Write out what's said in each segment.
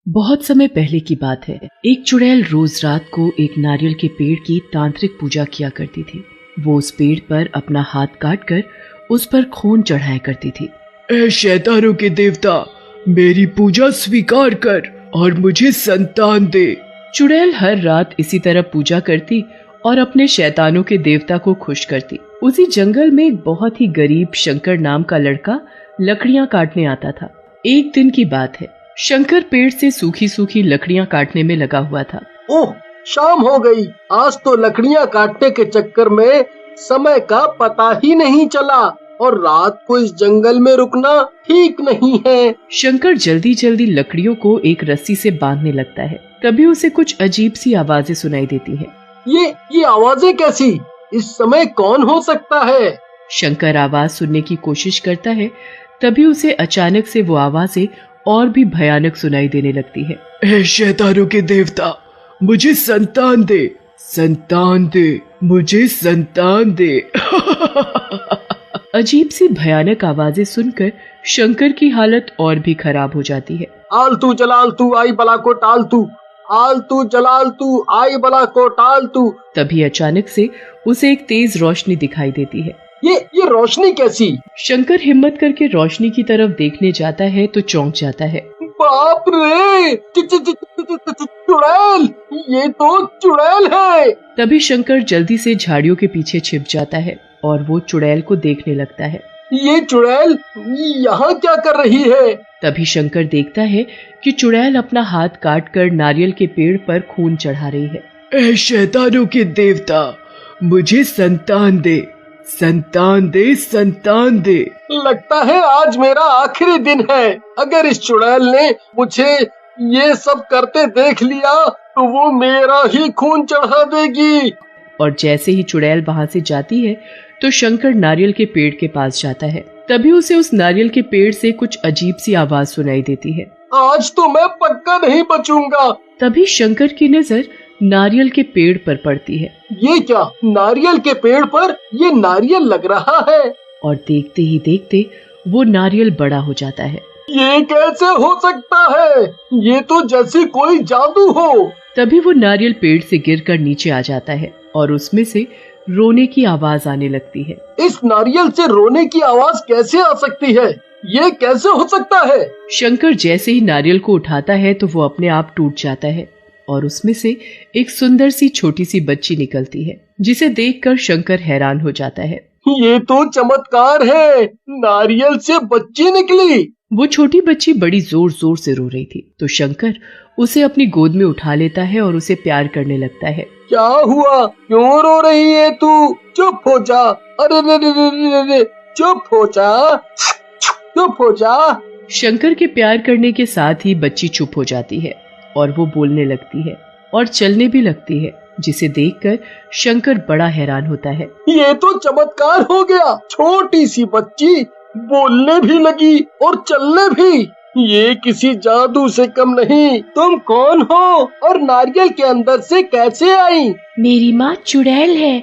बहुत समय पहले की बात है। एक चुड़ैल रोज रात को एक नारियल के पेड़ की तांत्रिक पूजा किया करती थी। वो उस पेड़ पर अपना हाथ काट कर उस पर खून चढ़ाया करती थी। ऐ शैतानों के देवता, मेरी पूजा स्वीकार कर और मुझे संतान दे। चुड़ैल हर रात इसी तरह पूजा करती और अपने शैतानों के देवता को खुश करती। उसी जंगल में एक बहुत ही गरीब शंकर नाम का लड़का लकड़ियां काटने आता था। एक दिन की बात है, शंकर पेड़ से सूखी सूखी लकड़ियां काटने में लगा हुआ था। ओह, शाम हो गई। आज तो लकड़ियां काटने के चक्कर में समय का पता ही नहीं चला और रात को इस जंगल में रुकना ठीक नहीं है। शंकर जल्दी जल्दी लकड़ियों को एक रस्सी से बांधने लगता है। तभी उसे कुछ अजीब सी आवाजें सुनाई देती हैं। ये आवाजें कैसी? इस समय कौन हो सकता है? शंकर आवाज सुनने की कोशिश करता है। तभी उसे अचानक से वो आवाजें और भी भयानक सुनाई देने लगती है। ऐ शैतानों के देवता, मुझे संतान दे, संतान दे, मुझे संतान दे। अजीब सी भयानक आवाजें सुनकर शंकर की हालत और भी खराब हो जाती है। आलतू जलालतू आई बला को टालतू, आलतू जलालतू आई बला को टालतू। तभी अचानक से उसे एक तेज रोशनी दिखाई देती है। ये रोशनी कैसी? शंकर हिम्मत करके रोशनी की तरफ देखने जाता है तो चौंक जाता है। बाप रे, चुड़ैल! ये तो चुड़ैल है। तभी शंकर जल्दी से झाड़ियों के पीछे छिप जाता है और वो चुड़ैल को देखने लगता है। ये चुड़ैल यहाँ क्या कर रही है? तभी शंकर देखता है कि चुड़ैल अपना हाथ काट कर नारियल के पेड़ पर खून चढ़ा रही है। ऐ शैतानों के देवता, मुझे संतान दे, संतान दे, संतान दे। लगता है आज मेरा आखिरी दिन है। अगर इस चुड़ैल ने मुझे ये सब करते देख लिया तो वो मेरा ही खून चढ़ा देगी। और जैसे ही चुड़ैल वहां से जाती है तो शंकर नारियल के पेड़ के पास जाता है। तभी उसे उस नारियल के पेड़ से कुछ अजीब सी आवाज सुनाई देती है। आज तो मैं पक्का नहीं बचूंगा। तभी शंकर की नजर नारियल के पेड़ पर पड़ती है। ये क्या? नारियल के पेड़ पर ये नारियल लग रहा है। और देखते ही देखते वो नारियल बड़ा हो जाता है। ये कैसे हो सकता है? ये तो जैसे कोई जादू हो। तभी वो नारियल पेड़ से गिरकर नीचे आ जाता है और उसमें से रोने की आवाज आने लगती है। इस नारियल से रोने की आवाज कैसे आ सकती है? ये कैसे हो सकता है? शंकर जैसे ही नारियल को उठाता है तो वो अपने आप टूट जाता है और उसमें से एक सुंदर सी छोटी सी बच्ची निकलती है, जिसे देखकर शंकर हैरान हो जाता है। ये तो चमत्कार है, नारियल से बच्ची निकली। वो छोटी बच्ची बड़ी जोर जोर से रो रही थी तो शंकर उसे अपनी गोद में उठा लेता है और उसे प्यार करने लगता है। क्या हुआ? क्यों रो रही है तू? चुप हो जा। अरे रे रे रे रे, चुप हो जा, चुप हो जा। शंकर के प्यार करने के साथ ही बच्ची चुप हो जाती है और वो बोलने लगती है और चलने भी लगती है, जिसे देखकर शंकर बड़ा हैरान होता है। ये तो चमत्कार हो गया। छोटी सी बच्ची बोलने भी लगी और चलने भी। ये किसी जादू से कम नहीं। तुम कौन हो और नारियल के अंदर से कैसे आई? मेरी माँ चुड़ैल है,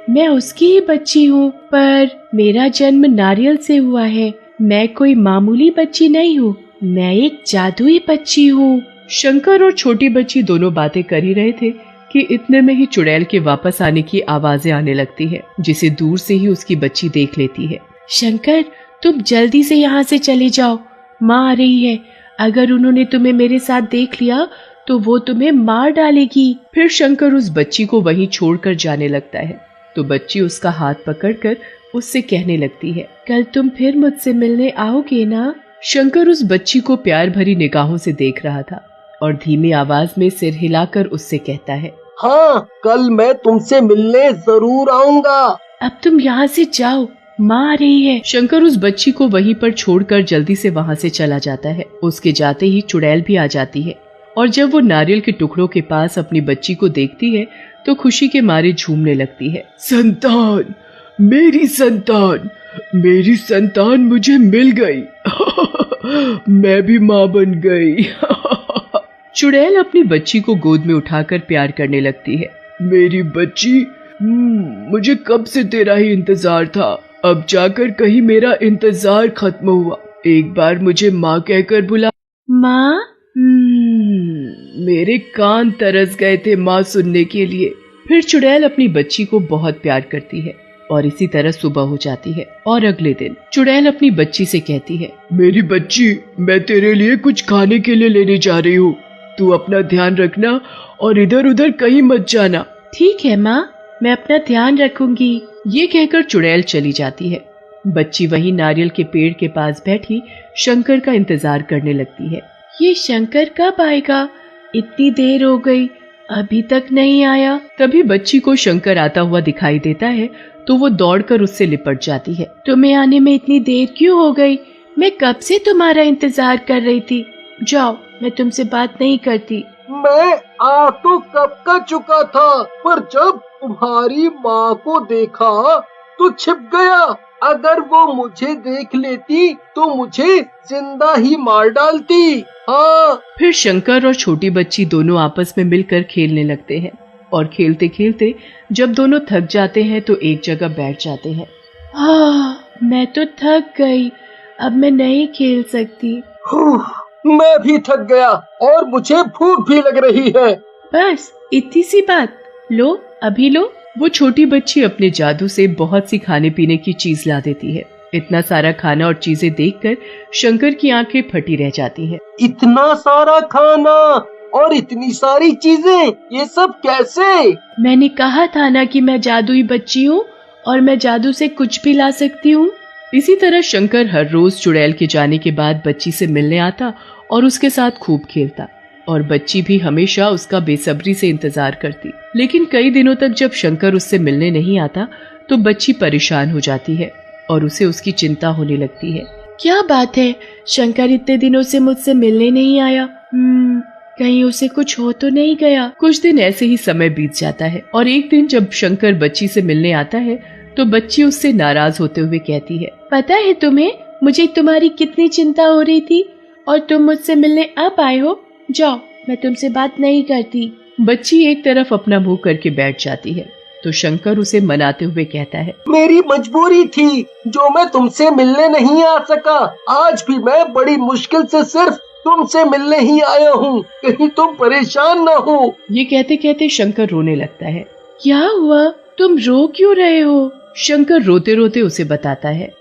मैं उसकी ही बच्ची हूँ, पर मेरा जन्म नारियल से हुआ है। मैं कोई मामूली बच्ची नहीं हूँ, मैं एक जादुई बच्ची हूँ। शंकर और छोटी बच्ची दोनों बातें कर ही रहे थे कि इतने में ही चुड़ैल के वापस आने की आवाजें आने लगती है, जिसे दूर से ही उसकी बच्ची देख लेती है। शंकर, तुम जल्दी से यहाँ से चले जाओ, माँ आ रही है। अगर उन्होंने तुम्हें मेरे साथ देख लिया तो वो तुम्हें मार डालेगी। फिर शंकर उस बच्ची को वहीं छोड़कर जाने लगता है तो बच्ची उसका हाथ पकड़कर उससे कहने लगती है, कल तुम फिर मुझसे मिलने आओगे ना? शंकर उस बच्ची को प्यार भरी निगाहों से देख रहा था और धीमी आवाज में सिर हिलाकर उससे कहता है, हाँ, कल मैं तुमसे मिलने जरूर आऊंगा। अब तुम यहाँ से जाओ, माँ आ रही है। शंकर उस बच्ची को वहीं पर छोड़कर जल्दी से वहाँ से चला जाता है। उसके जाते ही चुड़ैल भी आ जाती है और जब वो नारियल के टुकड़ों के पास अपनी बच्ची को देखती है तो खुशी के मारे झूमने लगती है। संतान, मेरी संतान, मेरी संतान मुझे मिल गई। मैं भी माँ बन गई। चुड़ैल अपनी बच्ची को गोद में उठाकर प्यार करने लगती है। मेरी बच्ची, मुझे कब से तेरा ही इंतजार था। अब जाकर कहीं मेरा इंतजार खत्म हुआ। एक बार मुझे माँ कहकर बुला। माँ? मेरे कान तरस गए थे माँ सुनने के लिए। फिर चुड़ैल अपनी बच्ची को बहुत प्यार करती है और इसी तरह सुबह हो जाती है और अगले दिन चुड़ैल अपनी बच्ची से कहती है, मेरी बच्ची, मैं तेरे लिए कुछ खाने के लिए लेने जा रही हूँ। तू अपना ध्यान रखना और इधर उधर कहीं मत जाना। ठीक है माँ, मैं अपना ध्यान रखूंगी। ये कहकर चुड़ैल चली जाती है। बच्ची वहीं नारियल के पेड़ के पास बैठी शंकर का इंतजार करने लगती है। ये शंकर कब आएगा? इतनी देर हो गई, अभी तक नहीं आया। तभी बच्ची को शंकर आता हुआ दिखाई देता है तो वो दौड़कर उससे लिपट जाती है। तुम्हें आने में इतनी देर क्यों हो गई? मैं कब से तुम्हारा इंतजार कर रही थी। जाओ, मैं तुमसे बात नहीं करती। मैं आ तो कब का चुका था, पर जब तुम्हारी माँ को देखा तो छिप गया। अगर वो मुझे देख लेती तो मुझे जिंदा ही मार डालती। हाँ। फिर शंकर और छोटी बच्ची दोनों आपस में मिलकर खेलने लगते हैं और खेलते खेलते जब दोनों थक जाते हैं तो एक जगह बैठ जाते हैं। मैं तो थक गई, अब मैं नहीं खेल सकती। मैं भी थक गया और मुझे भूख भी लग रही है। बस इतनी सी बात, लो अभी लो। वो छोटी बच्ची अपने जादू से बहुत सी खाने पीने की चीज ला देती है। इतना सारा खाना और चीजें देखकर शंकर की आंखें फटी रह जाती हैं। इतना सारा खाना और इतनी सारी चीजें, ये सब कैसे? मैंने कहा था ना कि मैं जादुई बच्ची हूँ और मैं जादू से कुछ भी ला सकती हूँ। इसी तरह शंकर हर रोज चुड़ैल के जाने के बाद बच्ची से मिलने आता और उसके साथ खूब खेलता और बच्ची भी हमेशा उसका बेसब्री से इंतजार करती। लेकिन कई दिनों तक जब शंकर उससे मिलने नहीं आता तो बच्ची परेशान हो जाती है और उसे उसकी चिंता होने लगती है। क्या बात है, शंकर इतने दिनों से मुझसे मिलने नहीं आया? कहीं उसे कुछ हो तो नहीं गया? कुछ दिन ऐसे ही समय बीत जाता है और एक दिन जब शंकर बच्ची से मिलने आता है तो बच्ची उससे नाराज होते हुए कहती है, पता है तुम्हें, मुझे तुम्हारी कितनी चिंता हो रही थी और तुम मुझसे मिलने अब आए हो। जाओ, मैं तुमसे बात नहीं करती। बच्ची एक तरफ अपना मुंह करके बैठ जाती है तो शंकर उसे मनाते हुए कहता है, मेरी मजबूरी थी जो मैं तुमसे मिलने नहीं आ सका। आज भी मैं बड़ी मुश्किल से सिर्फ तुमसे मिलने ही आया हूँ, कहीं तुम परेशान न हो। ये कहते कहते शंकर रोने लगता है। क्या हुआ, तुम रो क्यों रहे हो? शंकर रोते रोते उसे बताता है,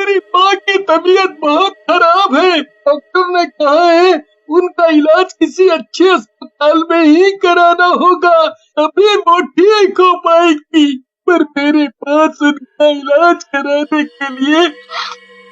मेरी माँ की तबीयत बहुत खराब है। डॉक्टर ने कहा है उनका इलाज किसी अच्छे अस्पताल में ही कराना होगा, तभी वो ठीक हो पाएगी। पर मेरे पास उनका इलाज कराने के लिए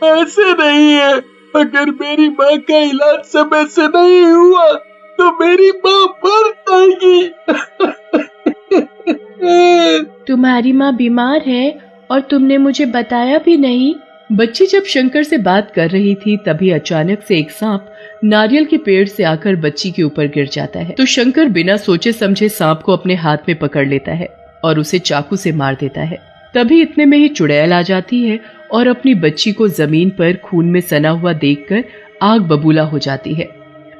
पैसे नहीं है। अगर मेरी माँ का इलाज समय से नहीं हुआ तो मेरी माँ मर जाएगी। तुम्हारी माँ बीमार है और तुमने मुझे बताया भी नहीं। बच्ची जब शंकर से बात कर रही थी तभी अचानक से एक सांप नारियल के पेड़ से आकर बच्ची के ऊपर गिर जाता है तो शंकर बिना सोचे समझे सांप को अपने हाथ में पकड़ लेता है और उसे चाकू से मार देता है। तभी इतने में ही चुड़ैल आ जाती है और अपनी बच्ची को जमीन पर खून में सना हुआ देखकर आग बबूला हो जाती है।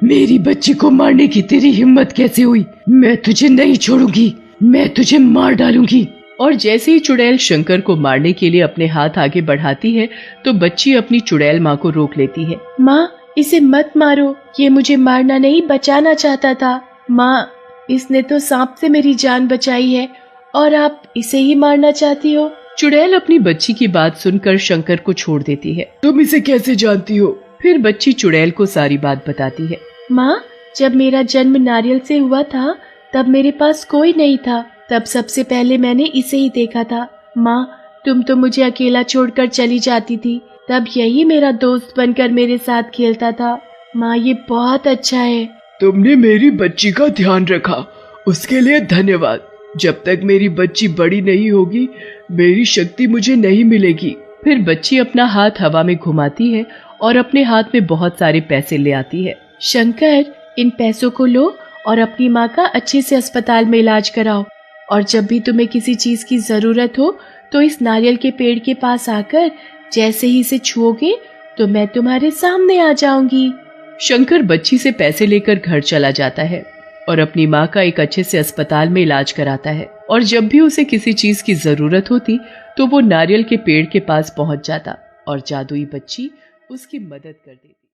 मेरी बच्ची को मारने की तेरी हिम्मत कैसे हुई? मैं तुझे नहीं छोड़ूंगी, मैं तुझे मार डालूंगी। और जैसे ही चुड़ैल शंकर को मारने के लिए अपने हाथ आगे बढ़ाती है तो बच्ची अपनी चुड़ैल माँ को रोक लेती है। माँ, इसे मत मारो, ये मुझे मारना नहीं बचाना चाहता था। माँ, इसने तो सांप से मेरी जान बचाई है और आप इसे ही मारना चाहती हो। चुड़ैल अपनी बच्ची की बात सुनकर शंकर को छोड़ देती है। तुम इसे कैसे जानती हो? फिर बच्ची चुड़ैल को सारी बात बताती है। माँ, जब मेरा जन्म नारियल से हुआ था तब मेरे पास कोई नहीं था, तब सबसे पहले मैंने इसे ही देखा था। माँ, तुम तो मुझे अकेला छोड़कर चली जाती थी, तब यही मेरा दोस्त बनकर मेरे साथ खेलता था। माँ, ये बहुत अच्छा है। तुमने मेरी बच्ची का ध्यान रखा, उसके लिए धन्यवाद। जब तक मेरी बच्ची बड़ी नहीं होगी मेरी शक्ति मुझे नहीं मिलेगी। फिर बच्ची अपना हाथ हवा में घुमाती है और अपने हाथ में बहुत सारे पैसे ले आती है। शंकर, इन पैसों को लो और अपनी माँ का अच्छे से अस्पताल में इलाज कराओ और जब भी तुम्हें किसी चीज की जरूरत हो तो इस नारियल के पेड़ के पास आकर जैसे ही इसे छुओगे तो मैं तुम्हारे सामने आ जाऊंगी। शंकर बच्ची से पैसे लेकर घर चला जाता है और अपनी माँ का एक अच्छे से अस्पताल में इलाज कराता है और जब भी उसे किसी चीज की जरूरत होती तो वो नारियल के पेड़ के पास पहुंच जाता और जादुई बच्ची उसकी मदद कर देती।